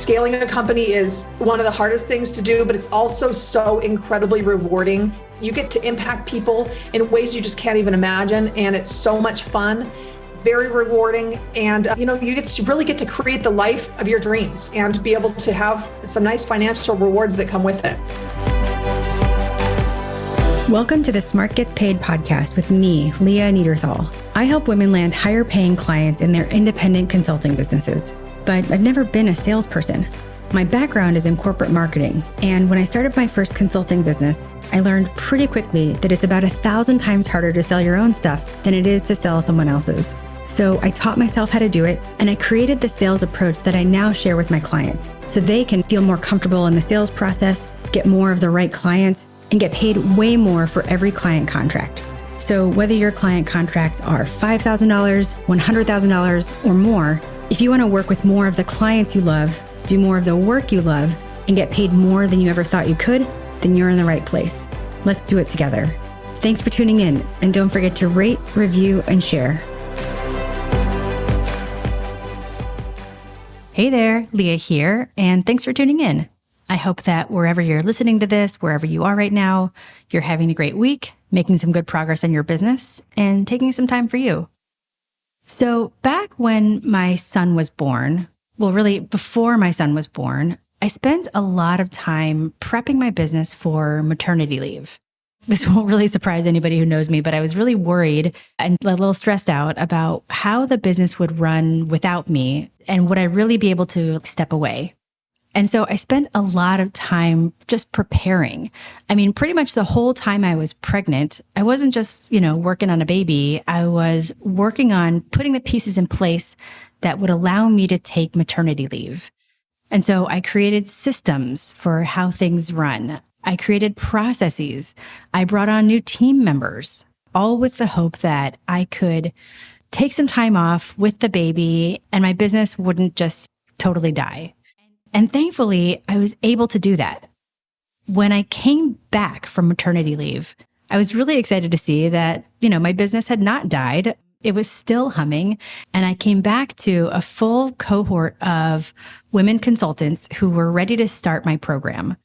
Scaling a company is one of the hardest things to do, but it's also so incredibly rewarding. You get to impact people in ways you just can't even imagine, and it's so much fun, very rewarding, and you really get to create the life of your dreams and be able to have some nice financial rewards that come with it. Welcome to the Smart Gets Paid podcast with me, Leah Niederthal. I help women land higher paying clients in their independent consulting businesses, but I've never been a salesperson. My background is in corporate marketing, and when I started my first consulting business, I learned pretty quickly that it's about 1,000 times harder to sell your own stuff than it is to sell someone else's. So I taught myself how to do it, and I created the sales approach that I now share with my clients so they can feel more comfortable in the sales process, get more of the right clients, and get paid way more for every client contract. So whether your client contracts are $5,000, $100,000, or more, if you want to work with more of the clients you love, do more of the work you love, and get paid more than you ever thought you could, then you're in the right place. Let's do it together. Thanks for tuning in, and don't forget to rate, review, and share. Hey there, Leah here, and thanks for tuning in. I hope that wherever you're listening to this, wherever you are right now, you're having a great week, making some good progress on your business, and taking some time for you. So back when my son was born, well, really before my son was born, I spent a lot of time prepping my business for maternity leave. This won't really surprise anybody who knows me, but I was really worried and a little stressed out about how the business would run without me and would I really be able to step away. And so I spent a lot of time just preparing. I mean, pretty much the whole time I was pregnant, I wasn't just, working on a baby. I was working on putting the pieces in place that would allow me to take maternity leave. And so I created systems for how things run. I created processes. I brought on new team members, all with the hope that I could take some time off with the baby and my business wouldn't just totally die. And thankfully, I was able to do that. When I came back from maternity leave, I was really excited to see that, my business had not died. It was still humming. And I came back to a full cohort of women consultants who were ready to start my program.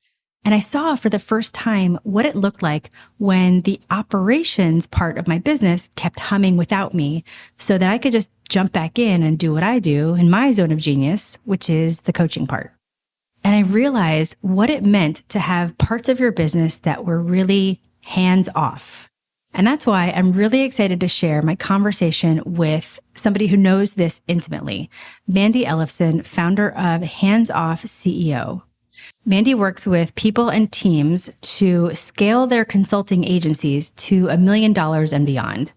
And I saw for the first time what it looked like when the operations part of my business kept humming without me so that I could just jump back in and do what I do in my zone of genius, which is the coaching part. And I realized what it meant to have parts of your business that were really hands off. And that's why I'm really excited to share my conversation with somebody who knows this intimately, Mandi Ellefson, founder of Hands Off CEO. Mandi works with people and teams to scale their consulting agencies to $1 million and beyond.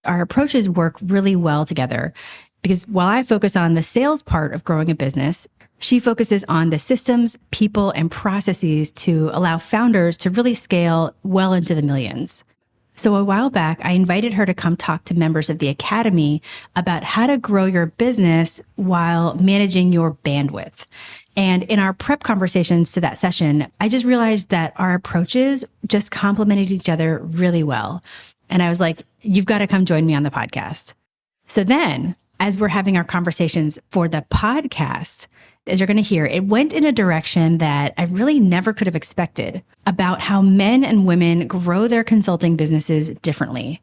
Our approaches work really well together because while I focus on the sales part of growing a business, she focuses on the systems, people, and processes to allow founders to really scale well into the millions. So a while back, I invited her to come talk to members of the Academy about how to grow your business while managing your bandwidth. And in our prep conversations to that session, I just realized that our approaches just complemented each other really well. And I was like, you've got to come join me on the podcast. So then, as we're having our conversations for the podcast, as you're going to hear, it went in a direction that I really never could have expected about how men and women grow their consulting businesses differently.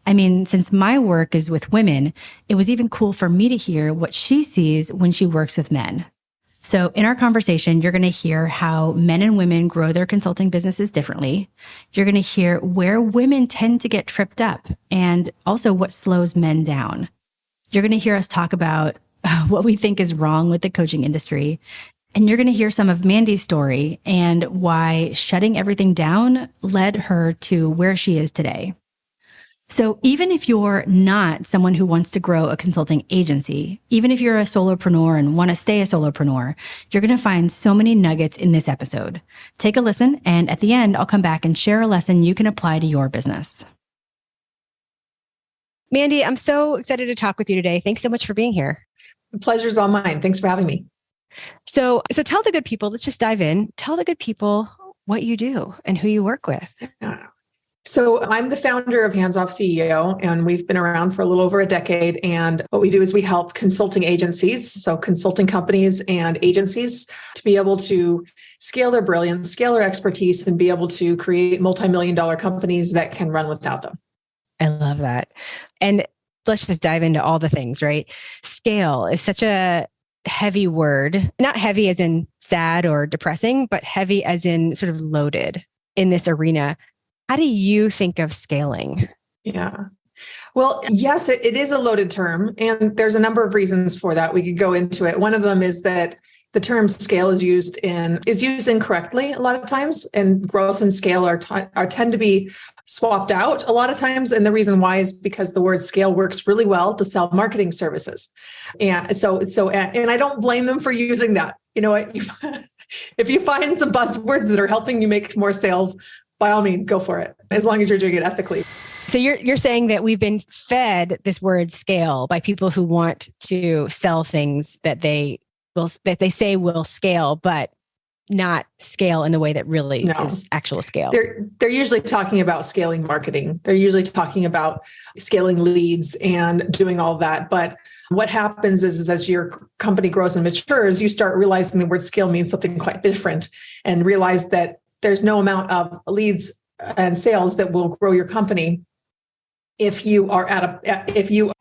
I mean, since my work is with women, it was even cool for me to hear what she sees when she works with men. So in our conversation, you're going to hear how men and women grow their consulting businesses differently. You're going to hear where women tend to get tripped up and also what slows men down. You're going to hear us talk about what we think is wrong with the coaching industry. And you're going to hear some of Mandi's story and why shutting everything down led her to where she is today. So even if you're not someone who wants to grow a consulting agency, even if you're a solopreneur and want to stay a solopreneur, you're going to find so many nuggets in this episode. Take a listen, and at the end, I'll come back and share a lesson you can apply to your business. Mandi, I'm so excited to talk with you today. Thanks so much for being here. The pleasure's all mine. Thanks for having me. So tell the good people, let's just dive in. Tell the good people what you do and who you work with. So I'm the founder of Hands Off CEO, and we've been around for a little over a decade. And what we do is we help consulting agencies, so consulting companies and agencies, to be able to scale their brilliance, scale their expertise, and be able to create multi-million-dollar companies that can run without them. I love that. And let's just dive into all the things, right? Scale is such a heavy word, not heavy as in sad or depressing, but heavy as in sort of loaded in this arena. How do you think of scaling? Yeah. Well, yes, it is a loaded term, and there's a number of reasons for that. We could go into it. One of them is that the term scale is used incorrectly a lot of times, and growth and scale tend to be swapped out a lot of times. And the reason why is because the word scale works really well to sell marketing services. And and I don't blame them for using that. You know what? If you find some buzzwords that are helping you make more sales, by all means, go for it, as long as you're doing it ethically. So you're saying that we've been fed this word scale by people who want to sell things that they say will scale, but not scale in the way that really is actual scale. They're usually talking about scaling marketing. They're usually talking about scaling leads and doing all that. But what happens is as your company grows and matures, you start realizing the word scale means something quite different, and realize that there's no amount of leads and sales that will grow your company if you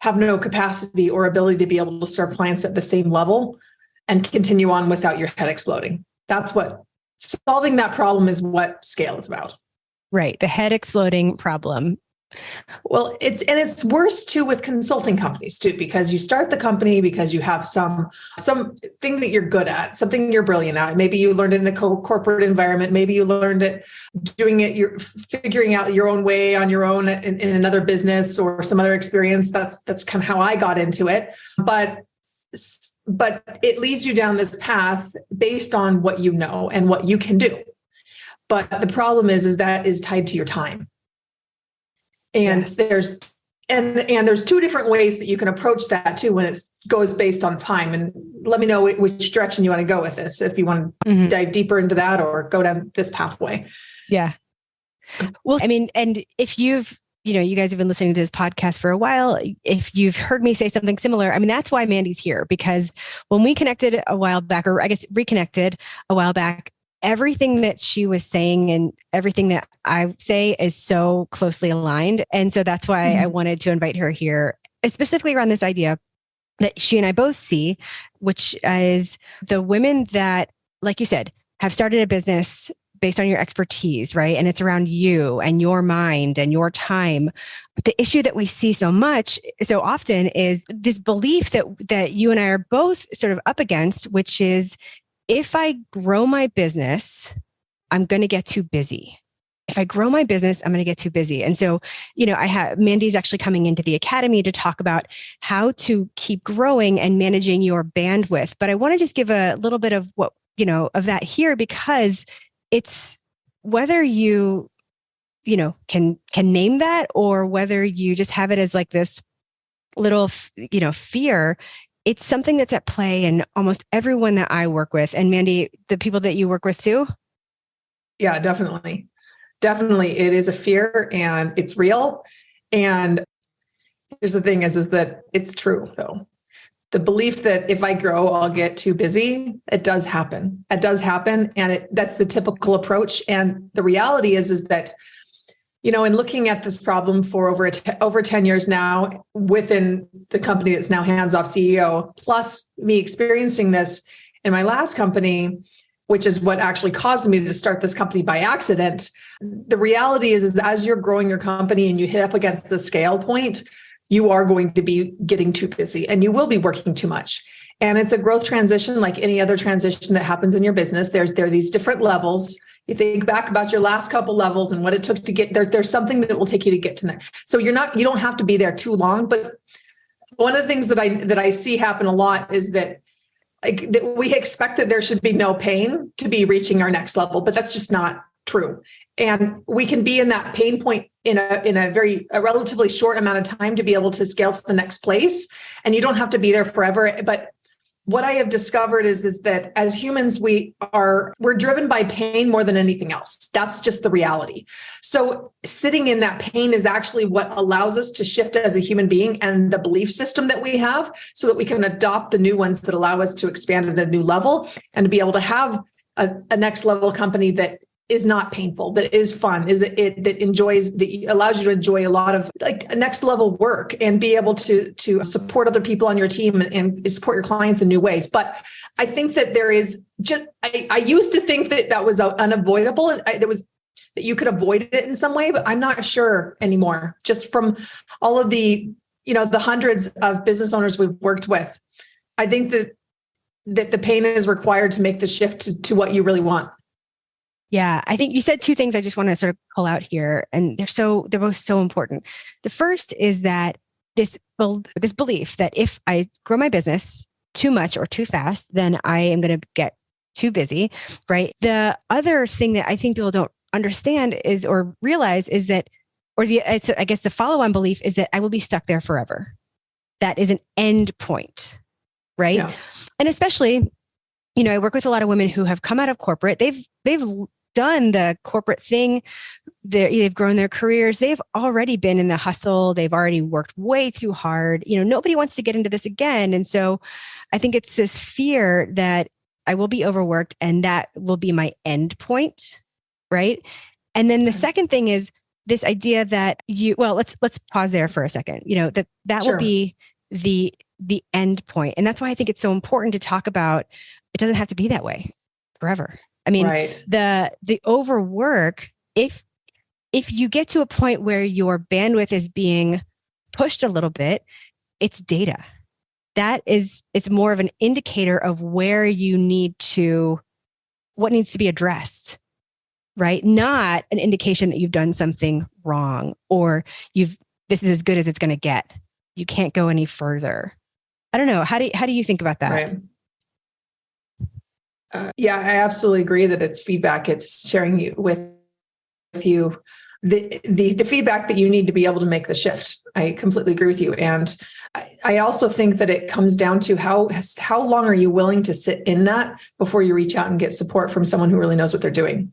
have no capacity or ability to be able to serve clients at the same level and continue on without your head exploding. That's what solving that problem is, what scale is about. Right. The head exploding problem. Well, it's worse too with consulting companies too, because you start the company because you have some thing that you're good at, something you're brilliant at. Maybe you learned it in a corporate environment. Maybe you learned it doing it. You're figuring out your own way on your own in another business or some other experience. That's kind of how I got into it. But it leads you down this path based on what you know and what you can do. But the problem is that is tied to your time. And yes. there's two different ways that you can approach that too when it goes based on time. And let me know which direction you want to go with this, if you want to dive deeper into that or go down this pathway. Yeah. Well, I mean, and if you guys have been listening to this podcast for a while, if you've heard me say something similar, I mean, that's why Mandi's here, because when we connected a while back, or I guess reconnected a while back, everything that she was saying and everything that I say is so closely aligned. And so that's why I wanted to invite her here, specifically around this idea that she and I both see, which is the women that, like you said, have started a business based on your expertise, right? And it's around you and your mind and your time. The issue that we see so often is this belief that you and I are both sort of up against, which is, if I grow my business, I'm going to get too busy. If I grow my business, I'm going to get too busy. And so, Mandi's actually coming into the academy to talk about how to keep growing and managing your bandwidth. But I want to just give a little bit of of that here, because it's whether you can name that or whether you just have it as like this little, fear. It's something that's at play in almost everyone that I work with. And Mandi, the people that you work with too? Yeah, definitely. Definitely. It is a fear and it's real. And here's the thing is that it's true though. The belief that if I grow, I'll get too busy. It does happen. It does happen. And that's the typical approach. And the reality is that, in looking at this problem for over 10 years now within the company that's now Hands Off CEO, plus me experiencing this in my last company, which is what actually caused me to start this company by accident. The reality is as you're growing your company and you hit up against the scale point, you are going to be getting too busy and you will be working too much. And it's a growth transition like any other transition that happens in your business. There are these different levels. You think back about your last couple levels and what it took to get there. There's something that will take you to get to there. So you don't have to be there too long. But one of the things that I see happen a lot is that we expect that there should be no pain to be reaching our next level, but that's just not true. And we can be in that pain point in a relatively short amount of time to be able to scale to the next place. And you don't have to be there forever, but what I have discovered is that as humans, we're driven by pain more than anything else. That's just the reality. So sitting in that pain is actually what allows us to shift as a human being and the belief system that we have, so that we can adopt the new ones that allow us to expand at a new level and to be able to have a next level company that is not painful, that is fun, that allows you to enjoy a lot of like next level work and be able to support other people on your team and support your clients in new ways. But I think that there is I used to think that was unavoidable. That you could avoid it in some way, but I'm not sure anymore. Just from all of the hundreds of business owners we've worked with, I think that the pain is required to make the shift to what you really want. Yeah, I think you said two things I just want to sort of pull out here, and they're both so important. The first is that this belief that if I grow my business too much or too fast, then I am going to get too busy, right? The other thing that I think people don't understand or realize is that, I guess the follow-on belief is that I will be stuck there forever. That is an end point, right? Yeah. And especially, I work with a lot of women who have come out of corporate. They've done the corporate thing. They've grown their careers. They've already been in the hustle. They've already worked way too hard. Nobody wants to get into this again. And so I think it's this fear that I will be overworked and that will be my end point, right? And then the second thing is this idea that let's pause there for a second. That Sure. will be the end point. And that's why I think it's so important to talk about. It doesn't have to be that way forever. I mean, right. The overwork, if you get to a point where your bandwidth is being pushed a little bit, it's data. It's more of an indicator of where what needs to be addressed, right? Not an indication that you've done something wrong or this is as good as it's going to get. You can't go any further. I don't know. How do you think about that? Right. Yeah, I absolutely agree that it's feedback. It's sharing with you the feedback that you need to be able to make the shift. I completely agree with you. And I also think that it comes down to how long are you willing to sit in that before you reach out and get support from someone who really knows what they're doing.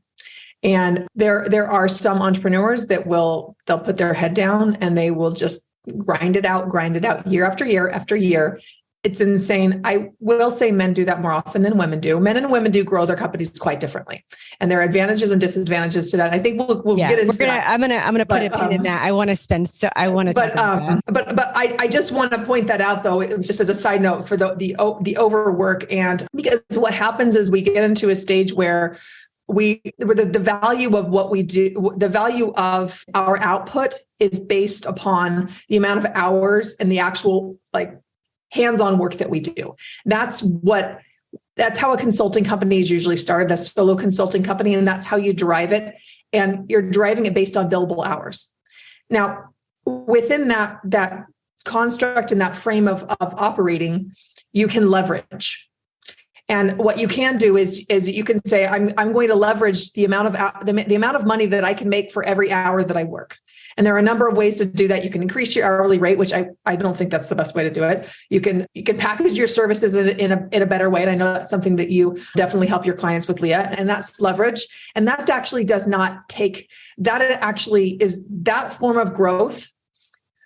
And there are some entrepreneurs that they'll put their head down and they will just grind it out year after year after year. It's insane. I will say men do that more often than women do. Men and women do grow their companies quite differently, and there are advantages and disadvantages to that. I think we'll get into that. I'm gonna put a pin in that. I want to talk about that. But I just want to point that out, though, just as a side note for the overwork, and because what happens is we get into a stage where the value of what we do, the value of our output is based upon the amount of hours and the actual hands-on work that we do. That's how a consulting company is usually started, a solo consulting company, and that's how you drive it. And you're driving it based on billable hours. Now, within that construct and that frame of operating, you can leverage. And what you can do is you can say, I'm going to leverage the amount of money that I can make for every hour that I work. And there are a number of ways to do that. You can increase your hourly rate, which I don't think that's the best way to do it. You can package your services in a better way. And I know that's something that you definitely help your clients with, Leah, and that's leverage. And that actually does not take, that actually is that form of growth.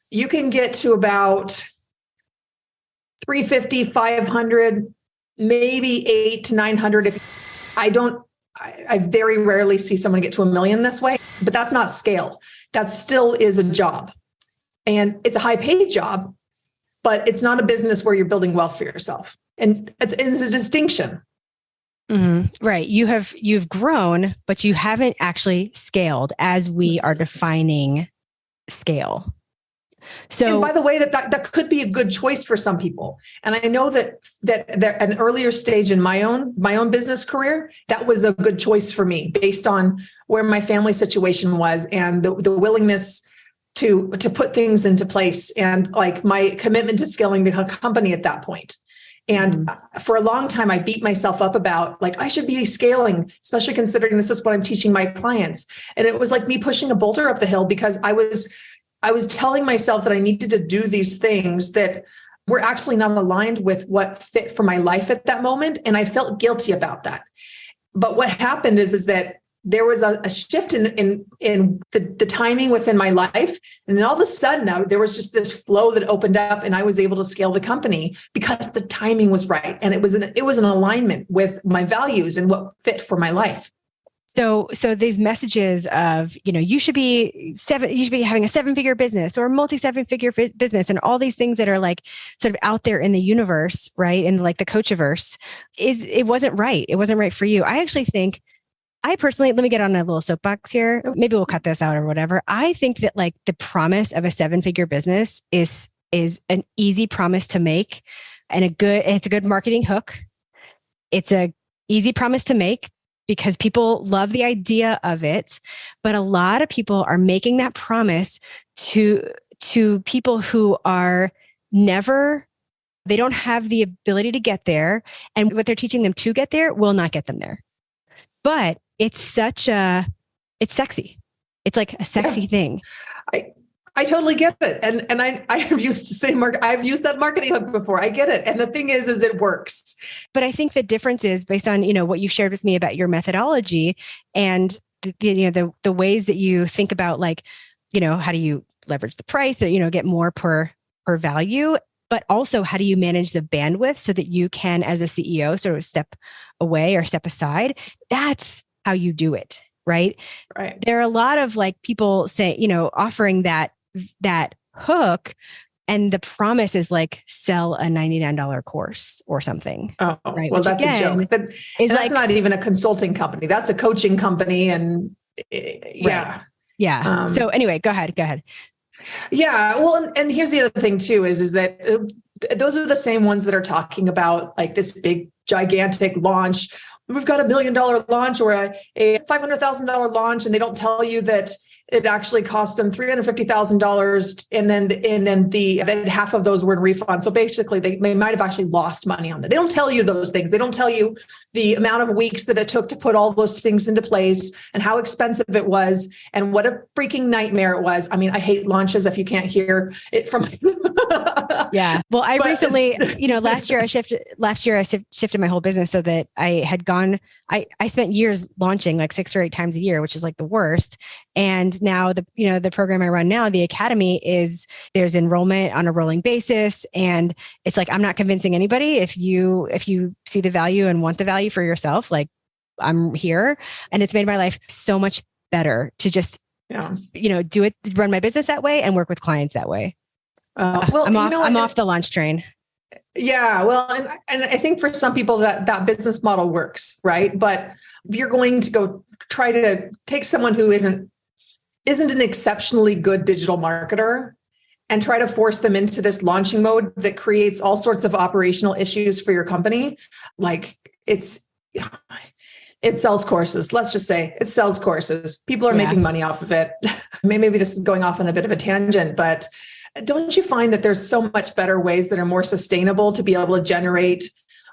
You can get to about 350, 500, maybe 800 to 900. I very rarely see someone get to $1 million this way, but that's not scale. That still is a job, and it's a high paid job, but it's not a business where you're building wealth for yourself. And it's a distinction. Mm-hmm. Right. You've grown, but you haven't actually scaled as we are defining scale. So, and by the way, that could be a good choice for some people. And I know that an earlier stage in my own business career, that was a good choice for me based on where my family situation was and the willingness to put things into place and my commitment to scaling the company at that point. And for a long time, I beat myself up about I should be scaling, especially considering this is what I'm teaching my clients. And it was like me pushing a boulder up the hill because I was telling myself that I needed to do these things that were actually not aligned with what fit for my life at that moment. And I felt guilty about that. But what happened is that there was a shift in the timing within my life. And then all of a sudden there was just this flow that opened up, and I was able to scale the company because the timing was right. And it was an alignment with my values and what fit for my life. So these messages of, you should be having a 7-figure business or multi-7-figure business, and all these things that are like sort of out there in the universe, right? And like the coachiverse it wasn't right. It wasn't right for you. I actually think, I personally, let me get on a little soapbox here. Maybe we'll cut this out or whatever. I think that like the promise of a 7-figure business is an easy promise to make, and it's a good marketing hook. It's a easy promise to make because people love the idea of it. But a lot of people are making that promise to people who are they don't have the ability to get there. And what they're teaching them to get there will not get them there. But it's sexy. It's like a sexy thing. I totally get it. And I have used the same I've used that marketing hook before. I get it. And the thing is it works. But I think the difference is based on, what you shared with me about your methodology and the ways that you think about, like, how do you leverage the price or, get more per value, but also how do you manage the bandwidth so that you can, as a CEO, sort of step away or step aside. That's how you do it. Right. Right. There are a lot of like people say, offering that hook, and the promise is like sell a $99 course or something. Oh, right. Well, that's a joke. That's not even a consulting company. That's a coaching company. And yeah. Right. Yeah. So anyway, go ahead. Yeah. Well, and here's the other thing too, is that those are the same ones that are talking about like this big, gigantic launch. We've got $1 million launch or a $500,000 launch. And they don't tell you that it actually cost them $350,000. And then half of those were in refund. So basically they might have actually lost money on that. They don't tell you those things. They don't tell you the amount of weeks that it took to put all those things into place and how expensive it was and what a freaking nightmare it was. I mean, I hate launches if you can't hear it from. Yeah. Well, I recently, last year I shifted my whole business so that I had gone, I spent years launching like 6 or 8 times a year, which is like the worst. And now the program I run now, the Academy, there's enrollment on a rolling basis. And it's like, I'm not convincing anybody. If you see the value and want the value for yourself, like I'm here. And it's made my life so much better to just, do it, run my business that way and work with clients that way. I'm off the launch train. Yeah. Well, and I think for some people that business model works, right? But if you're going to go try to take someone who isn't an exceptionally good digital marketer and try to force them into this launching mode that creates all sorts of operational issues for your company, like it sells courses. Let's just say it sells courses. People are making money off of it. Maybe this is going off on a bit of a tangent, but don't you find that there's so much better ways that are more sustainable to be able to generate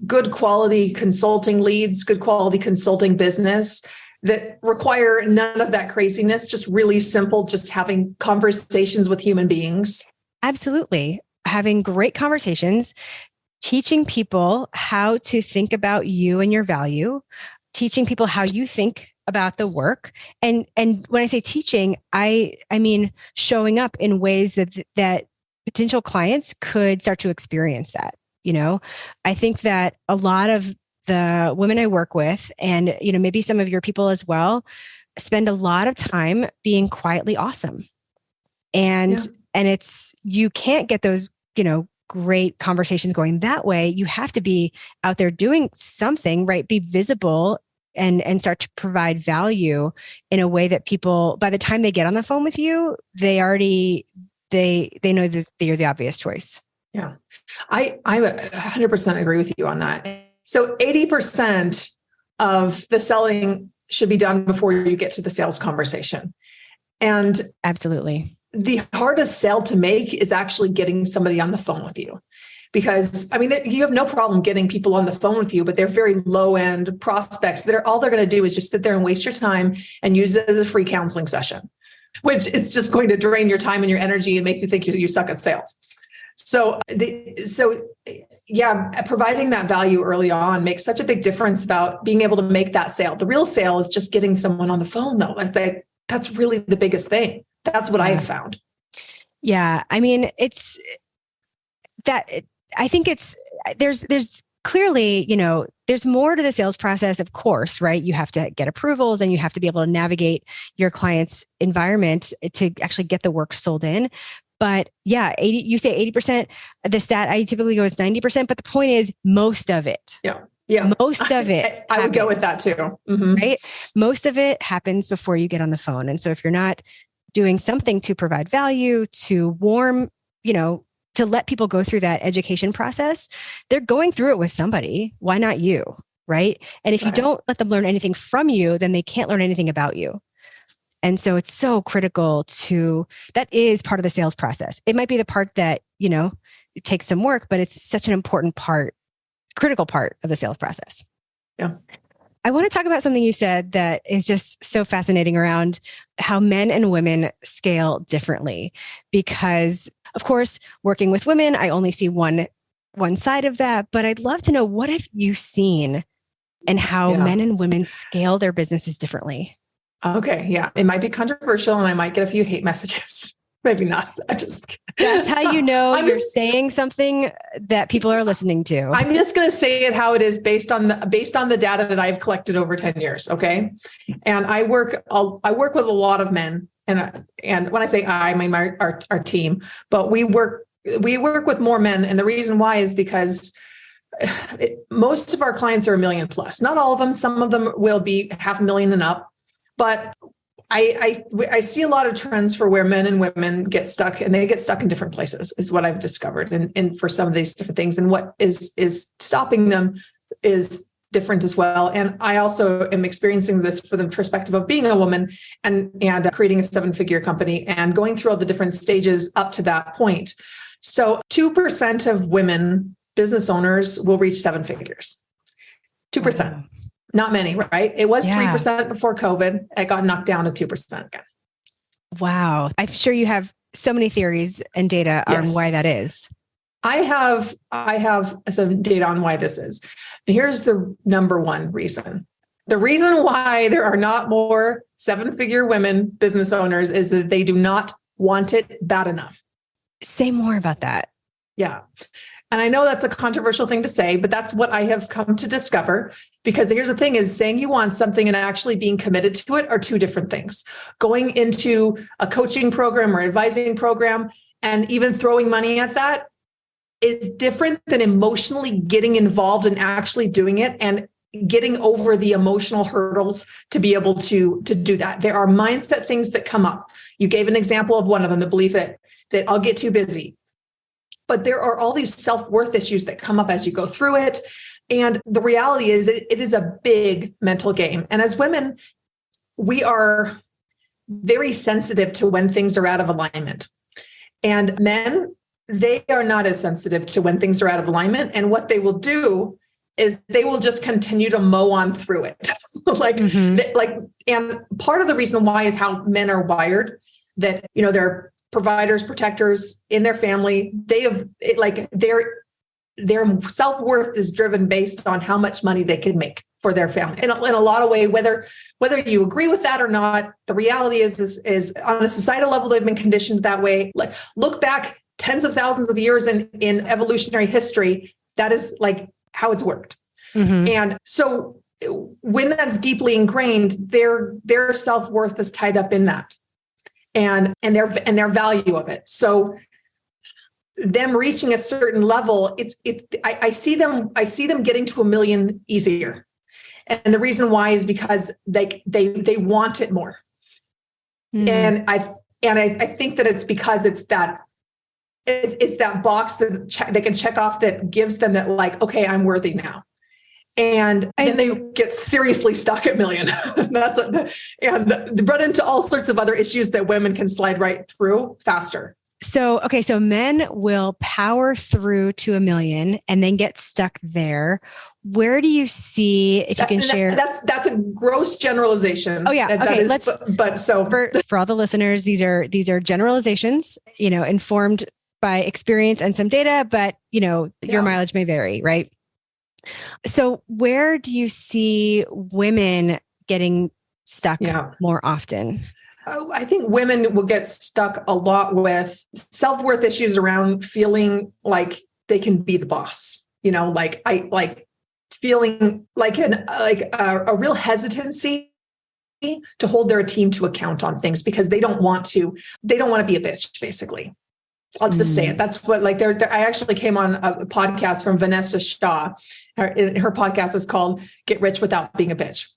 good quality consulting leads, good quality consulting business that require none of that craziness, just really simple, just having conversations with human beings? Absolutely. Having great conversations, teaching people how to think about you and your value, teaching people how you think about the work. And when I say teaching, I mean showing up in ways that potential clients could start to experience that. I think that a lot of the women I work with, and maybe some of your people as well, spend a lot of time being quietly awesome. And you can't get those, great conversations going that way. You have to be out there doing something, right? Be visible and start to provide value in a way that people, by the time they get on the phone with you, they know that you're the obvious choice. Yeah. I 100% agree with you on that. So 80% of the selling should be done before you get to the sales conversation. And absolutely, the hardest sale to make is actually getting somebody on the phone with you. Because you have no problem getting people on the phone with you, but they're very low end prospects that all they're going to do is just sit there and waste your time and use it as a free counseling session, which is just going to drain your time and your energy and make you think you suck at sales. Yeah, providing that value early on makes such a big difference about being able to make that sale. The real sale is just getting someone on the phone, though. That's really the biggest thing. That's what I've found. Yeah. I mean, there's clearly, there's more to the sales process, of course, right? You have to get approvals and you have to be able to navigate your client's environment to actually get the work sold in. But yeah, you say 80%, the stat I typically go is 90%, but the point is most of it. Yeah. Most of it. I would go with that too. Mm-hmm. Right. Most of it happens before you get on the phone. And so if you're not doing something to provide value, to warm, to let people go through that education process, they're going through it with somebody. Why not you? Right. And if you don't let them learn anything from you, then they can't learn anything about you. And so it's so critical that is part of the sales process. It might be the part that, it takes some work, but it's such an important part, critical part of the sales process. Yeah. I want to talk about something you said that is just so fascinating around how men and women scale differently. Because of course, working with women, I only see one side of that, but I'd love to know, what have you seen and how men and women scale their businesses differently? Okay. Yeah. It might be controversial and I might get a few hate messages. Maybe not. That's how you're saying something that people are listening to. I'm just going to say it how it is based on the data that I've collected over 10 years. Okay. And I work with a lot of men, and when I say I mean our team, but we work with more men. And the reason why is because most of our clients are $1 million plus. Not all of them. Some of them will be $500,000 and up. But I see a lot of trends for where men and women get stuck, and they get stuck in different places, is what I've discovered. And for some of these different things, and what is stopping them is different as well. And I also am experiencing this from the perspective of being a woman and creating a 7-figure company and going through all the different stages up to that point. So 2% of women business owners will reach 7 figures. 2%. Not many, right? It was 3% before COVID. It got knocked down to 2% again. Wow. I'm sure you have so many theories and data on why that is. I have some data on why this is. And here's the number one reason. The reason why there are not more 7-figure women business owners is that they do not want it bad enough. Say more about that. Yeah. And I know that's a controversial thing to say, but that's what I have come to discover. Because here's the thing, is saying you want something and actually being committed to it are two different things. Going into a coaching program or advising program and even throwing money at that is different than emotionally getting involved and actually doing it and getting over the emotional hurdles to be able to do that. There are mindset things that come up. You gave an example of one of them, the belief that I'll get too busy. But there are all these self-worth issues that come up as you go through it. And the reality is it is a big mental game. And as women, we are very sensitive to when things are out of alignment. And men, they are not as sensitive to when things are out of alignment. And what they will do is they will just continue to mow on through it. And part of the reason why is how men are wired, that, they're providers, protectors in their family. They have their self-worth is driven based on how much money they can make for their family. In a lot of ways, whether you agree with that or not, the reality is on a societal level, they've been conditioned that way. Like, look back tens of thousands of years in evolutionary history, that is like how it's worked. Mm-hmm. And so when that's deeply ingrained, their self-worth is tied up in that. And their value of it. So them reaching a certain level, I see them getting to $1 million easier. And the reason why is because they want it more. Mm. And I think that it's because it's that box that they can check off that gives them that, like, okay, I'm worthy now. And then they get seriously stuck at $1 million. And run into all sorts of other issues that women can slide right through faster. So men will power through to $1 million and then get stuck there. Where do you see, if you can share? That's a gross generalization. Oh yeah. Okay. For all the listeners, these are generalizations, informed by experience and some data, but your Yeah. mileage may vary, right? So where do you see women getting stuck more often? Oh, I think women will get stuck a lot with self-worth issues around feeling like they can be the boss. Feeling like a real hesitancy to hold their team to account on things because they don't want to be a bitch, basically. I'll just say it. That's what, I actually came on a podcast from Vanessa Shaw. Her podcast is called Get Rich Without Being a Bitch,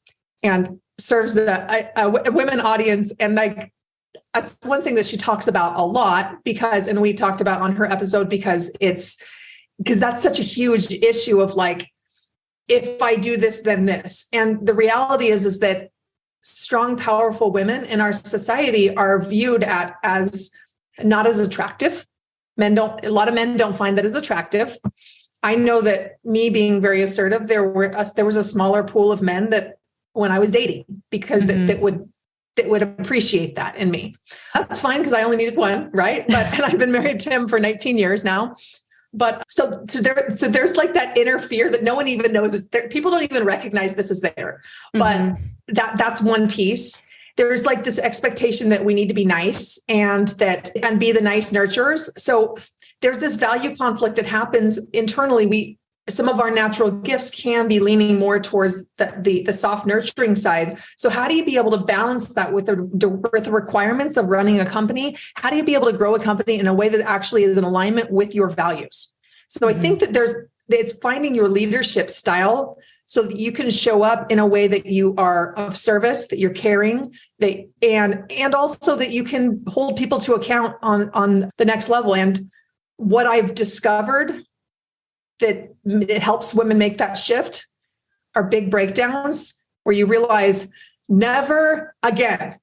and serves a women audience. And that's one thing that she talks about a lot and we talked about on her episode because that's such a huge issue of if I do this, then this. And the reality is that strong, powerful women in our society are viewed as not as attractive. A lot of men don't find that as attractive. I know that me being very assertive, there was a smaller pool of men that when I was dating, because that would appreciate that in me. That's fine because I only needed one, right? And I've been married to him for 19 years now. But so there's that inner fear that no one even knows is there. People don't even recognize this is there. But that's one piece. There's this expectation that we need to be nice and be the nice nurturers. So there's this value conflict that happens internally. Some of our natural gifts can be leaning more towards the soft nurturing side. So how do you be able to balance that with the requirements of running a company? How do you be able to grow a company in a way that actually is in alignment with your values? So I think that it's finding your leadership style so that you can show up in a way that you are of service, that you're caring, and also that you can hold people to account on the next level. And what I've discovered that it helps women make that shift are big breakdowns where you realize never again,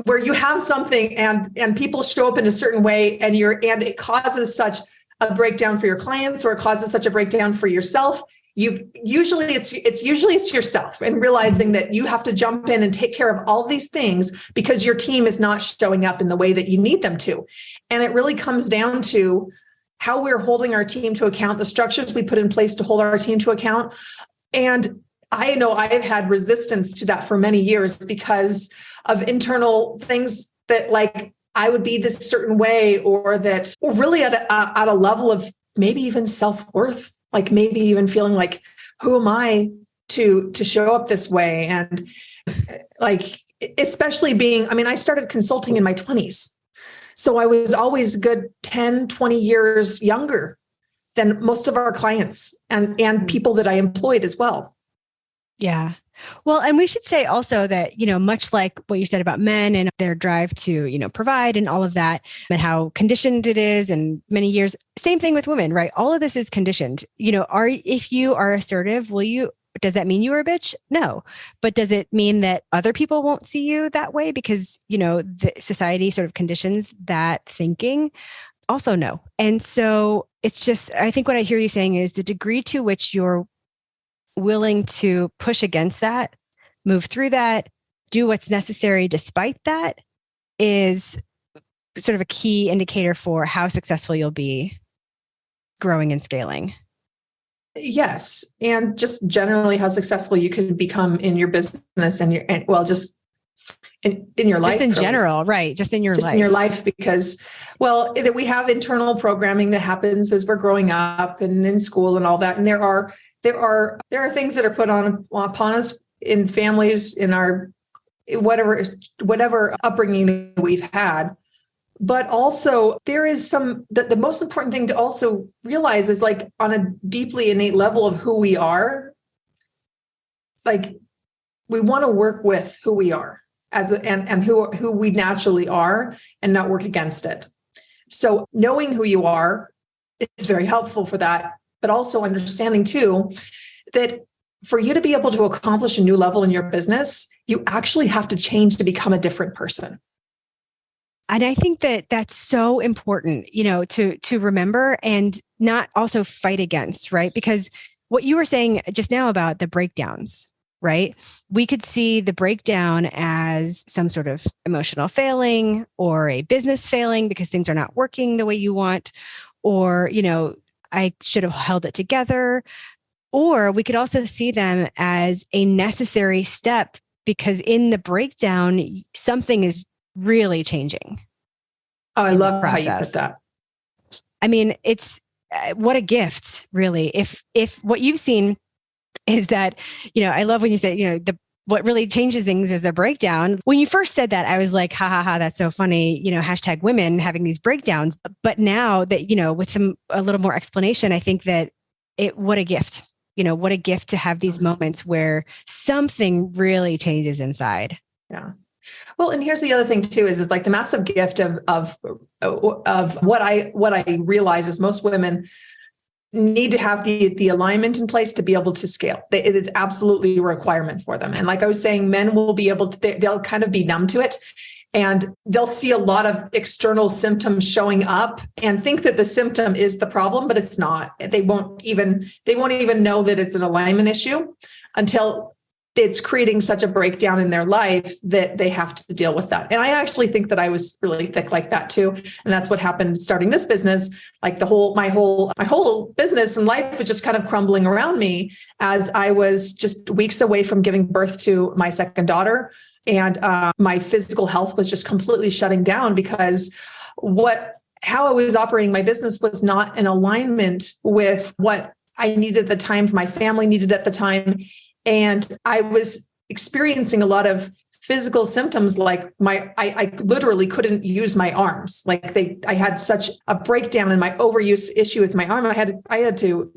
where you have something and people show up in a certain way and it causes such a breakdown for your clients, or it causes such a breakdown for yourself. Usually it's yourself, and realizing that you have to jump in and take care of all these things because your team is not showing up in the way that you need them to. And it really comes down to how we're holding our team to account, the structures we put in place to hold our team to account. And I know I've had resistance to that for many years because of internal things that I would be this certain way, or really at a level of maybe even self-worth, maybe even feeling who am I to show up this way? And especially I started consulting in my 20s. So I was always a good 10, 20 years younger than most of our clients and people that I employed as well. Yeah. Well, and we should say also that, much like what you said about men and their drive to, provide and all of that, and how conditioned it is and many years, same thing with women, right? All of this is conditioned. If you are assertive, does that mean you are a bitch? No. But does it mean that other people won't see you that way because, the society sort of conditions that thinking? Also, no. And so it's just, I think what I hear you saying is the degree to which you're willing to push against that, move through that, do what's necessary despite that is sort of a key indicator for how successful you'll be growing and scaling. Yes. And just generally how successful you can become in your business just in your life. Just in general, right? Just in your life. Just in your life, because, we have internal programming that happens as we're growing up and in school and all that. And there are things that are put upon us in families, in our whatever upbringing that we've had. But also there is the most important thing to also realize is on a deeply innate level of who we are, we want to work with who we are and who we naturally are and not work against it. So knowing who you are is very helpful for that, but also understanding too, that for you to be able to accomplish a new level in your business, you actually have to change to become a different person. And I think that that's so important, to remember and not also fight against, right? Because what you were saying just now about the breakdowns, right? We could see the breakdown as some sort of emotional failing or a business failing because things are not working the way you want, or, I should have held it together. Or we could also see them as a necessary step because in the breakdown, something is really changing. Oh, I love how you put that. I mean, it's what a gift, really. If what you've seen is that, I love when you say, what really changes things is a breakdown. When you first said that, I was like, ha ha ha, that's so funny, hashtag women having these breakdowns. But now that, with a little more explanation, I think that what a gift, what a gift to have these moments where something really changes inside. Yeah. Well, and here's the other thing too, is like the massive gift of what I realize is most women need to have the alignment in place to be able to scale. It is absolutely a requirement for them. And like I was saying, men will be able to, they'll kind of be numb to it, and they'll see a lot of external symptoms showing up and think that the symptom is the problem, but it's not. They won't even know that it's an alignment issue until it's creating such a breakdown in their life that they have to deal with that. And I actually think that I was really thick like that too. And that's what happened starting this business. Like my whole business and life was just kind of crumbling around me as I was just weeks away from giving birth to my second daughter. And my physical health was just completely shutting down because how I was operating my business was not in alignment with what I needed at the time, my family needed at the time. And I was experiencing a lot of physical symptoms, like I literally couldn't use my arms. Like I had such a breakdown in my overuse issue with my arm. I had to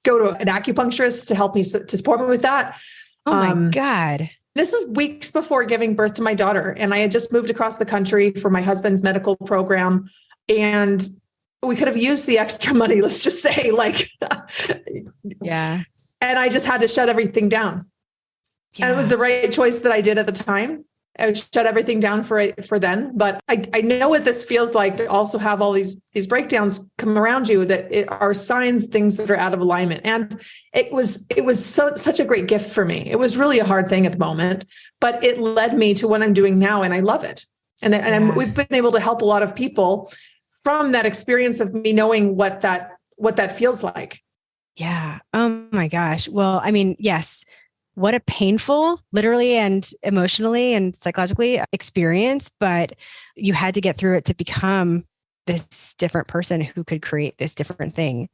go to an acupuncturist to help me, to support me with that. Oh my God. This is weeks before giving birth to my daughter. And I had just moved across the country for my husband's medical program. And we could have used the extra money, let's just say, yeah. And I just had to shut everything down. Yeah. And it was the right choice that I did at the time. I shut everything down for then. But I know what this feels like to also have all these breakdowns come around you that are signs, things that are out of alignment. And it was such a great gift for me. It was really a hard thing at the moment, but it led me to what I'm doing now. And I love it. And we've been able to help a lot of people from that experience of me knowing what that feels like. Yeah. Oh my gosh. Well, I mean, yes. What a painful, literally and emotionally and psychologically experience, but you had to get through it to become this different person who could create this different thing.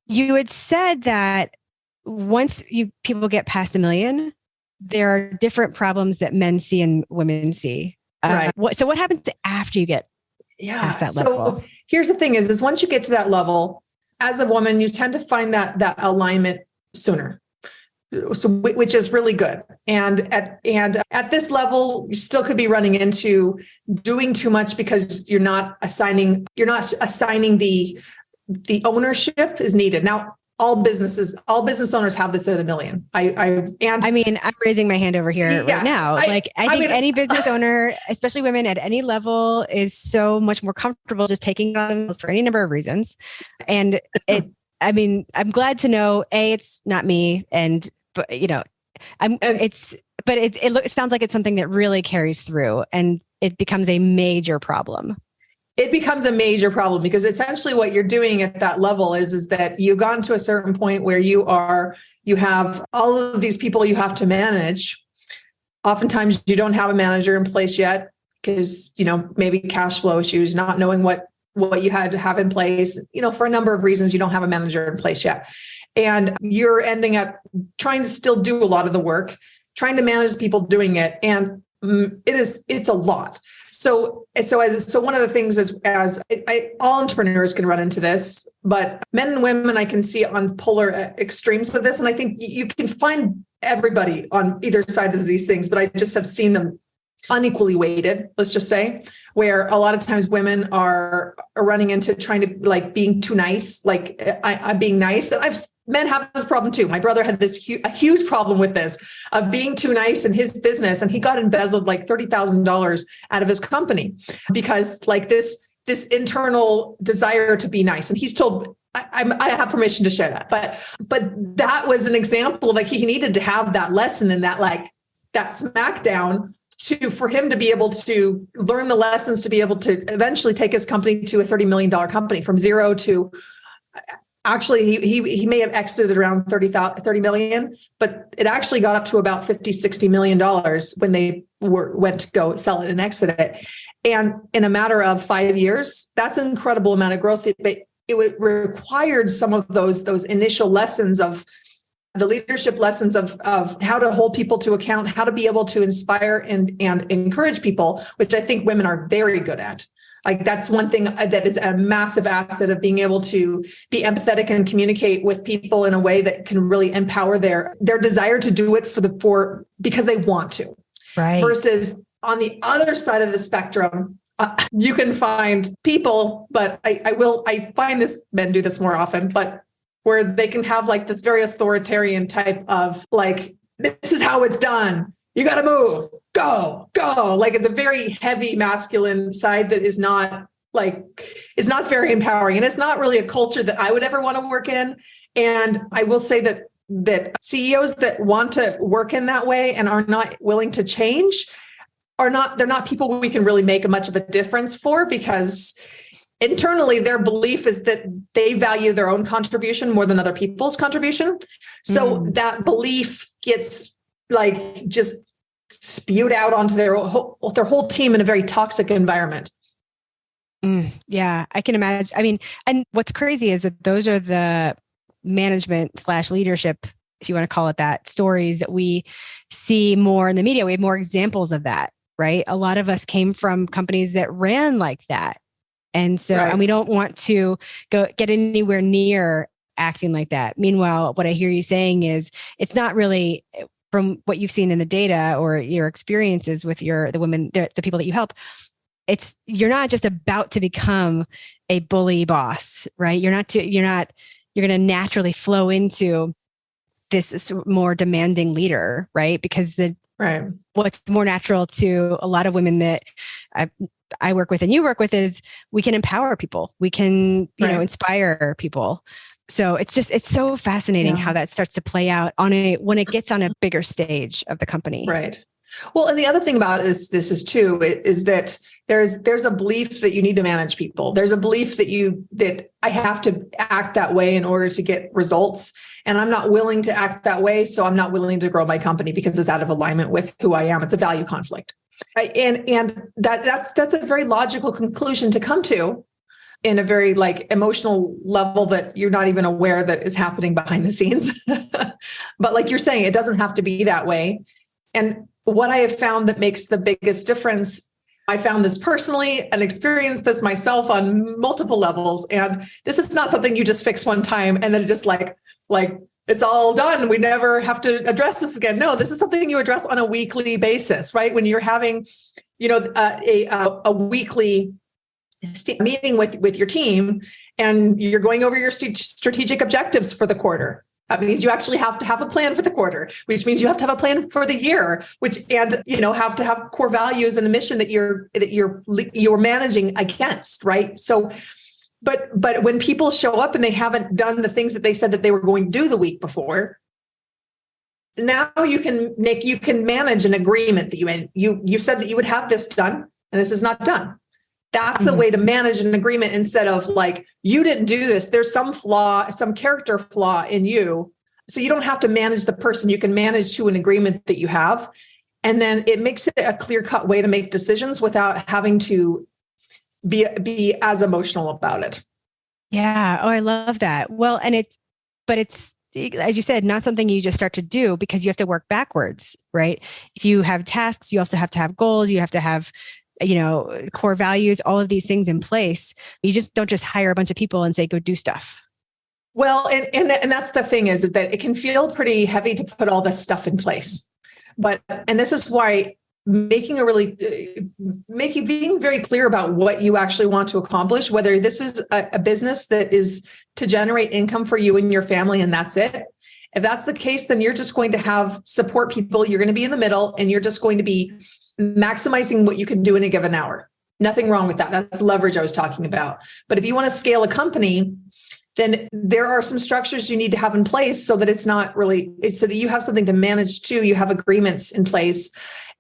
You had said that once people get past 1 million, there are different problems that men see and women see. Right. So what happens after you get past that level? So here's the thing is once you get to that level, as a woman, you tend to find that alignment sooner. So, which is really good. And at this level, you still could be running into doing too much because you're not assigning the ownership is needed. Now, all business owners have this at 1 million. I'm raising my hand over here right now. I think any business owner, especially women at any level, is so much more comfortable just taking it on themselves for any number of reasons. And I'm glad to know, it's not me. But it sounds like it's something that really carries through and it becomes a major problem. It becomes a major problem because essentially what you're doing at that level is that you've gone to a certain point where you have all of these people you have to manage. Oftentimes you don't have a manager in place yet because, maybe cash flow issues, not knowing what you had to have in place, for a number of reasons, you don't have a manager in place yet. And you're ending up trying to still do a lot of the work, trying to manage people doing it. And it's a lot. So one of the things is all entrepreneurs can run into this, but men and women, I can see on polar extremes of this. And I think you can find everybody on either side of these things, but I just have seen them unequally weighted, let's just say, where a lot of times women are running into trying to being too nice, I'm being nice. And men have this problem too. My brother had a huge problem with this of being too nice in his business. And he got embezzled $30,000 out of his company because this internal desire to be nice. And he's told I have permission to share that, but that was an example of like, he needed to have that lesson and that smackdown for him to be able to learn the lessons, to be able to eventually take his company to a $30 million company from zero to, actually, he may have exited around 30 million, but it actually got up to about $50-60 million when they went to go sell it and exit it. And in a matter of 5 years, that's an incredible amount of growth. It required some of those initial lessons of the leadership lessons of how to hold people to account, how to be able to inspire and encourage people, which I think women are very good at. Like, that's one thing that is a massive asset of being able to be empathetic and communicate with people in a way that can really empower their desire to do it because they want to. Right. Versus on the other side of the spectrum, you can find people, but I find men do this more often, but where they can have like this very authoritarian type of like, this is how it's done. You got to move, go. Like, it's a very heavy masculine side that is not it's not very empowering. And it's not really a culture that I would ever want to work in. And I will say that CEOs that want to work in that way and are not willing to change they're not people we can really make much of a difference for, because internally their belief is that they value their own contribution more than other people's contribution. So that belief gets like just spewed out onto their whole team in a very toxic environment. Yeah, I can imagine. I mean, and what's crazy is that those are the management/leadership, if you want to call it that, stories that we see more in the media. We have more examples of that, right? A lot of us came from companies that ran like that. And so, and we don't want to get anywhere near acting like that. Meanwhile, what I hear you saying is it's not really, from what you've seen in the data or your experiences with the women, the people that you help, you're not just about to become a bully boss, right? You're going to naturally flow into this more demanding leader, right? Because what's more natural to a lot of women that I work with and you work with is we can empower people. We can, inspire people. So it's so fascinating how that starts to play out when it gets on a bigger stage of the company. Right. Well, and the other thing about this is that there's a belief that you need to manage people. There's a belief that I have to act that way in order to get results. And I'm not willing to act that way. So I'm not willing to grow my company because it's out of alignment with who I am. It's a value conflict. And that's a very logical conclusion to come to in a very like emotional level that you're not even aware that is happening behind the scenes. But like you're saying, it doesn't have to be that way. And what I have found that makes the biggest difference, I found this personally and experienced this myself on multiple levels. And this is not something you just fix one time and then it just like it's all done. We never have to address this again. No, this is something you address on a weekly basis, right? When you're having, a weekly meeting with your team and you're going over your strategic objectives for the quarter. That means you actually have to have a plan for the quarter, which means you have to have a plan for the year, have to have core values and a mission that you're managing against, right? So, but when people show up and they haven't done the things that they said that they were going to do the week before, now you can manage an agreement that you said that you would have this done and this is not done. That's a way to manage an agreement instead of like, you didn't do this. There's some flaw, some character flaw in you. So you don't have to manage the person. You can manage to an agreement that you have. And then it makes it a clear-cut way to make decisions without having to be as emotional about it. Yeah. Oh, I love that. Well, it's, as you said, not something you just start to do because you have to work backwards, right? If you have tasks, you also have to have goals. You have to have core values, all of these things in place. You just don't just hire a bunch of people and say, go do stuff. Well, and that's the thing is that it can feel pretty heavy to put all this stuff in place. And this is why being very clear about what you actually want to accomplish, whether this is a business that is to generate income for you and your family, and that's it. If that's the case, then you're just going to have support people. You're going to be in the middle and you're just going to be maximizing what you can do in a given hour. Nothing wrong with that. That's leverage I was talking about. But if you want to scale a company, then there are some structures you need to have in place so that it's not really, it's so that you have something to manage too. You have agreements in place,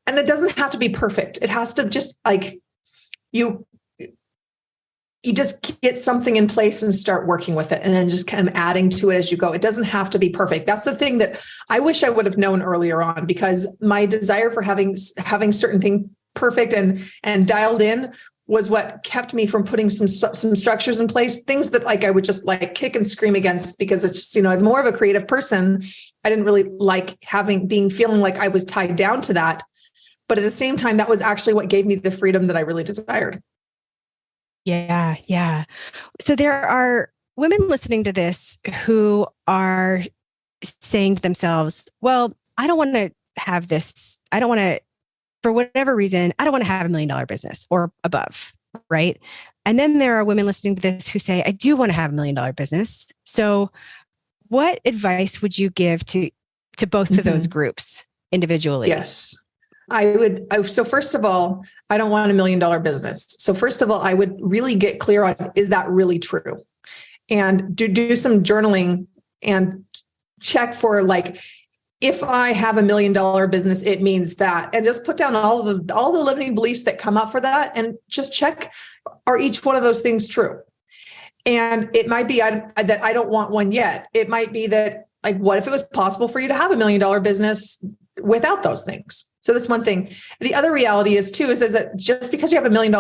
and it doesn't have to be perfect. It has to just like you just get something in place and start working with it, and then just kind of adding to it as you go. It doesn't have to be perfect. That's the thing that I wish I would have known earlier on, because my desire for having certain things perfect and dialed in was what kept me from putting some structures in place, things that like I would just like kick and scream against, because it's just, as more of a creative person, I didn't really like feeling like I was tied down to that. But at the same time, that was actually what gave me the freedom that I really desired. Yeah. Yeah. So there are women listening to this who are saying to themselves, well, I don't want to have this. I don't want to, for whatever reason, I don't want to have $1 million business or above. Right. And then there are women listening to this who say, I do want to have $1 million business. So what advice would you give to both of those groups individually? Yes. So first of all, I don't want $1 million business. So first of all, I would really get clear on, is that really true? And do some journaling and check for like, if I have $1 million business, it means that, and just put down all the limiting beliefs that come up for that. And just check, are each one of those things true? And it might be that I don't want one yet. It might be that, like, what if it was possible for you to have $1 million business without those things? So that's one thing. The other reality is that just because you have $1 million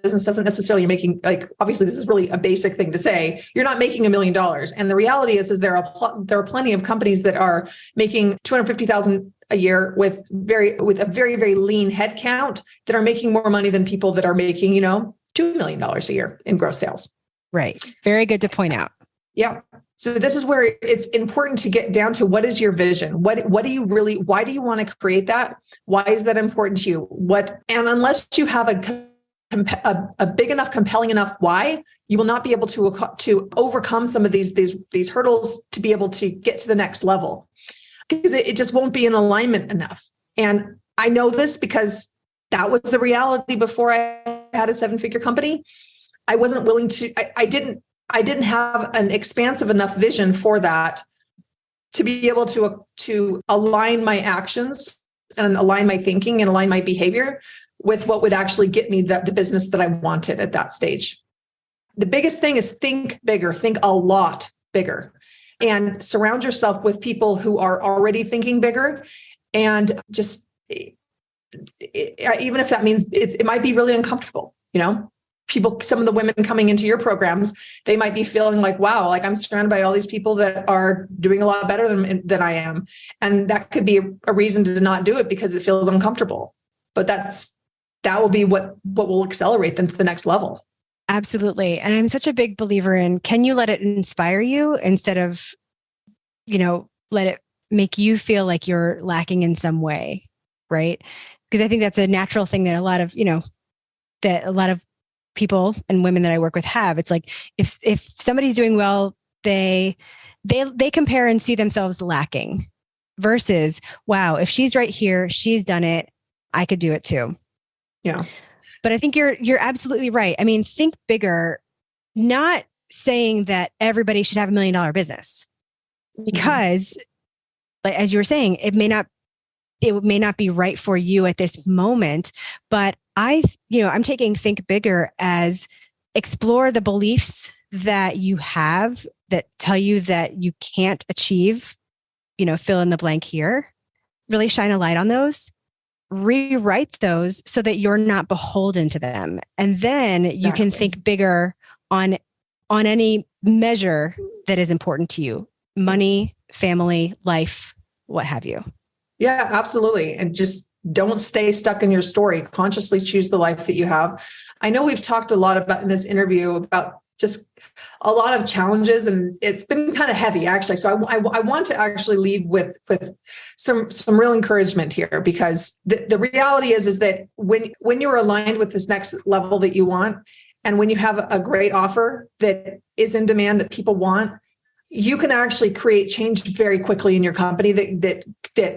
business doesn't necessarily making, like, obviously this is really a basic thing to say, you're not making $1 million. And the reality is there are plenty of companies that are making $250,000 a year with a very, very lean headcount that are making more money than people that are making, $2 million a year in gross sales. Right. Very good to point out. Yeah. So this is where it's important to get down to, what is your vision? What do you really, why do you want to create that? Why is that important to you? And unless you have a big enough, compelling enough why, you will not be able to overcome some of these hurdles to be able to get to the next level, because it just won't be in alignment enough. And I know this because that was the reality before I had a 7-figure company. I wasn't willing to, I didn't have an expansive enough vision for that to be able to align my actions and align my thinking and align my behavior with what would actually get me the business that I wanted at that stage. The biggest thing is think bigger, think a lot bigger, and surround yourself with people who are already thinking bigger. And just, even if that means it might be really uncomfortable, people, some of the women coming into your programs, they might be feeling like, wow, like I'm surrounded by all these people that are doing a lot better than I am. And that could be a reason to not do it, because it feels uncomfortable. But that will be what will accelerate them to the next level. Absolutely. And I'm such a big believer in, can you let it inspire you instead of, let it make you feel like you're lacking in some way, right? Because I think that's a natural thing that a lot of people and women that I work with have. It's like, if somebody's doing well, they compare and see themselves lacking, versus, wow, if she's right here, she's done it, I could do it too. Yeah. But I think you're absolutely right. I mean, think bigger, not saying that everybody should have $1 million business, because like, as you were saying, it may not be right for you at this moment, but I'm taking think bigger as explore the beliefs that you have that tell you that you can't achieve, fill in the blank here, really shine a light on those, rewrite those so that you're not beholden to them. And then you can think bigger on any measure that is important to you: money, family, life, what have you. Yeah, absolutely. And just don't stay stuck in your story. Consciously choose the life that you have. I know we've talked a lot about in this interview about just a lot of challenges, and it's been kind of heavy actually. So I want to actually leave with some real encouragement here, because the reality is that when you're aligned with this next level that you want, and when you have a great offer that is in demand that people want, you can actually create change very quickly in your company that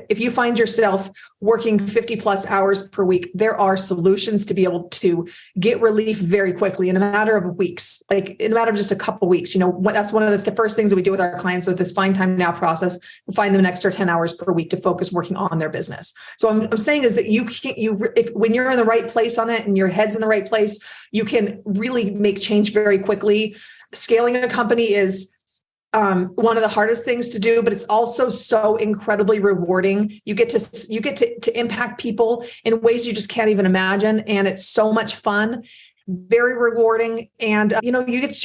if you find yourself working 50 plus hours per week, there are solutions to be able to get relief very quickly in a matter of weeks, like in a matter of just a couple of weeks. That's one of the first things that we do with our clients with this Find Time Now process. We find them an extra 10 hours per week to focus working on their business. So I'm saying is that when you're in the right place on it and your head's in the right place, you can really make change very quickly. Scaling a company is one of the hardest things to do, but it's also so incredibly rewarding. You get to impact people in ways you just can't even imagine. And it's so much fun, very rewarding. And, you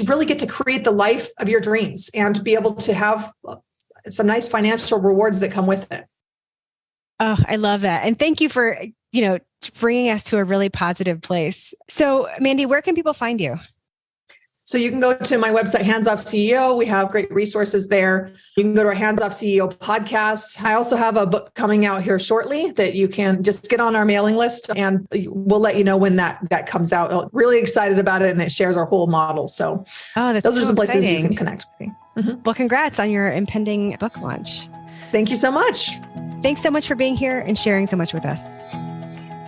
really get to create the life of your dreams and be able to have some nice financial rewards that come with it. Oh, I love that. And thank you for, bringing us to a really positive place. So Mandi, where can people find you? So you can go to my website, Hands Off CEO. We have great resources there. You can go to our Hands Off CEO podcast. I also have a book coming out here shortly that you can just get on our mailing list, and we'll let you know when that comes out. I'm really excited about it, and it shares our whole model. So those are some places you can connect with me. Mm-hmm. Well, congrats on your impending book launch. Thank you so much. Thanks so much for being here and sharing so much with us.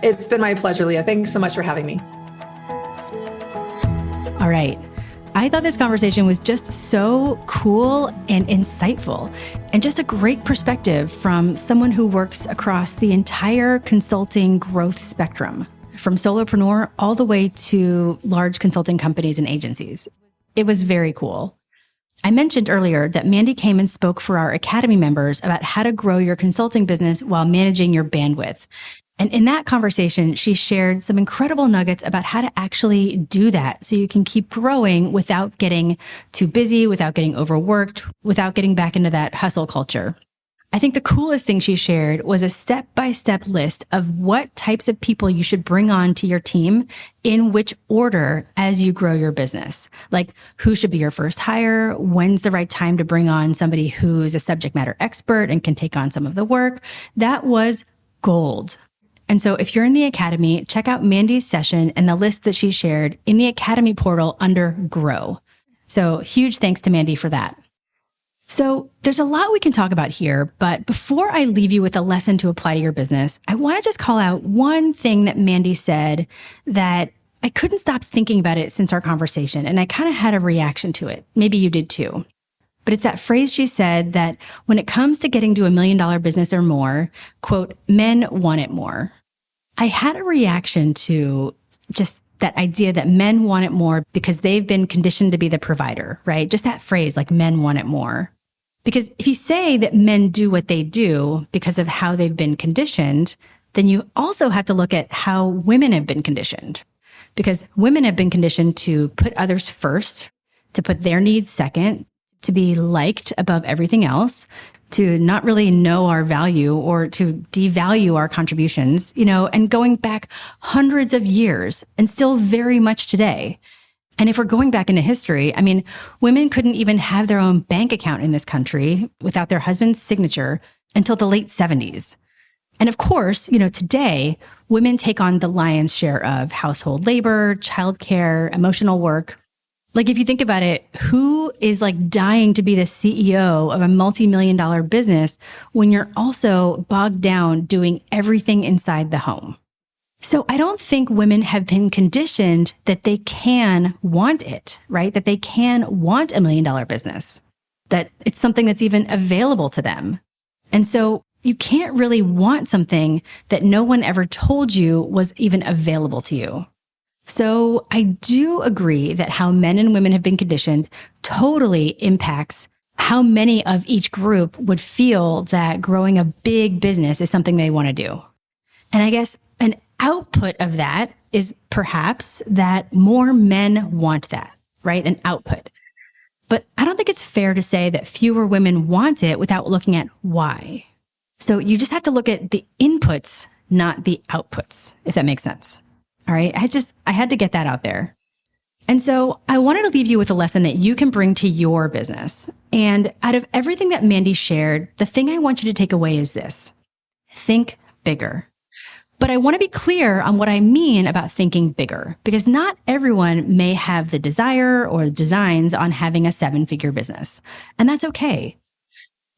It's been my pleasure, Leah. Thanks so much for having me. All right. I thought this conversation was just so cool and insightful, and just a great perspective from someone who works across the entire consulting growth spectrum, from solopreneur all the way to large consulting companies and agencies. It was very cool. I mentioned earlier that Mandi came and spoke for our Academy members about how to grow your consulting business while managing your bandwidth. And in that conversation, she shared some incredible nuggets about how to actually do that so you can keep growing without getting too busy, without getting overworked, without getting back into that hustle culture. I think the coolest thing she shared was a step-by-step list of what types of people you should bring on to your team in which order as you grow your business. Like, who should be your first hire? When's the right time to bring on somebody who's a subject matter expert and can take on some of the work? That was gold. And so if you're in the Academy, check out Mandi's session and the list that she shared in the Academy portal under Grow. So huge thanks to Mandi for that. So there's a lot we can talk about here, but before I leave you with a lesson to apply to your business, I want to just call out one thing that Mandi said that I couldn't stop thinking about it since our conversation, and I kind of had a reaction to it. Maybe you did too. But it's that phrase she said that when it comes to getting to $1 million business or more, quote, men want it more. I had a reaction to just that idea that men want it more because they've been conditioned to be the provider, right? Just that phrase, like men want it more. Because if you say that men do what they do because of how they've been conditioned, then you also have to look at how women have been conditioned. Because women have been conditioned to put others first, to put their needs second, to be liked above everything else, to not really know our value or to devalue our contributions, and going back hundreds of years and still very much today. And if we're going back into history, women couldn't even have their own bank account in this country without their husband's signature until the late 70s. And of course, today, women take on the lion's share of household labor, childcare, emotional work. Like, if you think about it, who is dying to be the CEO of a multi-million-dollar business when you're also bogged down doing everything inside the home? So I don't think women have been conditioned that they can want it, right? That they can want $1 million business, that it's something that's even available to them. And so you can't really want something that no one ever told you was even available to you. So I do agree that how men and women have been conditioned totally impacts how many of each group would feel that growing a big business is something they want to do. And I guess an output of that is perhaps that more men want that, right? An output. But I don't think it's fair to say that fewer women want it without looking at why. So you just have to look at the inputs, not the outputs, if that makes sense. All right. I had to get that out there. And so I wanted to leave you with a lesson that you can bring to your business. And out of everything that Mandi shared, the thing I want you to take away is this: think bigger. But I want to be clear on what I mean about thinking bigger, because not everyone may have the desire or designs on having a 7-figure business, and that's okay.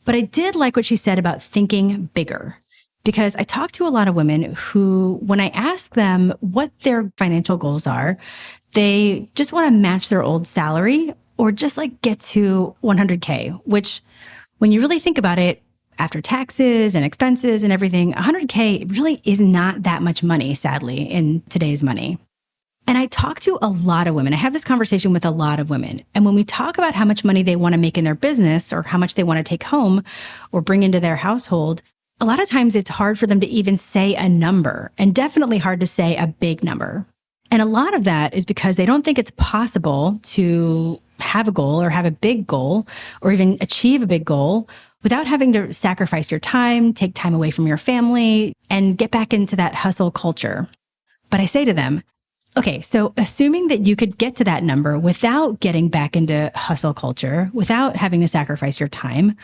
But I did like what she said about thinking bigger, because I talked to a lot of women who, when I ask them what their financial goals are, they just want to match their old salary or just like get to 100K, which when you really think about it, after taxes and expenses and everything, 100K really is not that much money, sadly, in today's money. And I talk to a lot of women. I have this conversation with a lot of women. And when we talk about how much money they want to make in their business or how much they want to take home or bring into their household, a lot of times it's hard for them to even say a number, and definitely hard to say a big number. And a lot of that is because they don't think it's possible to have a goal or have a big goal or even achieve a big goal without having to sacrifice your time, take time away from your family, and get back into that hustle culture. But I say to them, okay, so assuming that you could get to that number without getting back into hustle culture, without having to sacrifice your time,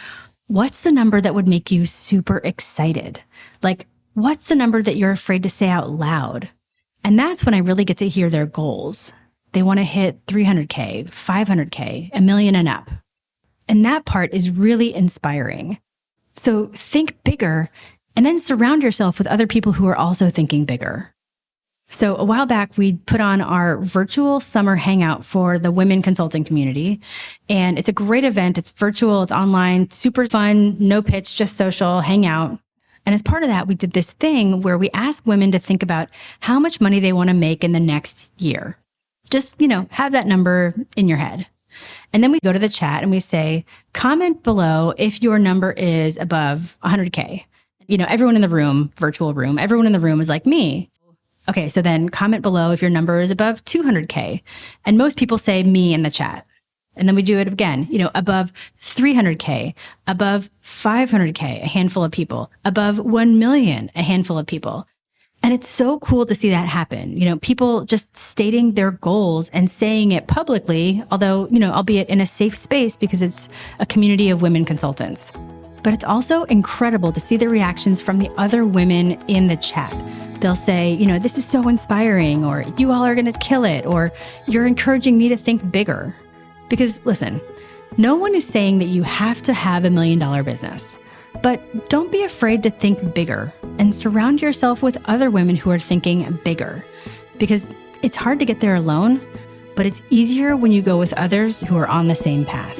what's the number that would make you super excited? Like, what's the number that you're afraid to say out loud? And that's when I really get to hear their goals. They want to hit 300K, 500K, $1 million and up. And that part is really inspiring. So think bigger and then surround yourself with other people who are also thinking bigger. So a while back, we put on our virtual summer hangout for the women consulting community. And it's a great event. It's virtual, it's online, super fun, no pitch, just social, hang out. And as part of that, we did this thing where we asked women to think about how much money they want to make in the next year. Just, have that number in your head. And then we go to the chat and we say, comment below if your number is above 100K. Everyone in the room, virtual room, everyone in the room is like me. Okay, so then comment below if your number is above 200K. And most people say me in the chat. And then we do it again, above 300K, above 500K, a handful of people, above 1 million, a handful of people. And it's so cool to see that happen. People just stating their goals and saying it publicly, although, albeit in a safe space because it's a community of women consultants. But it's also incredible to see the reactions from the other women in the chat. They'll say, this is so inspiring, or you all are going to kill it, or you're encouraging me to think bigger. Because listen, no one is saying that you have to have $1 million business, but don't be afraid to think bigger and surround yourself with other women who are thinking bigger, because it's hard to get there alone, but it's easier when you go with others who are on the same path.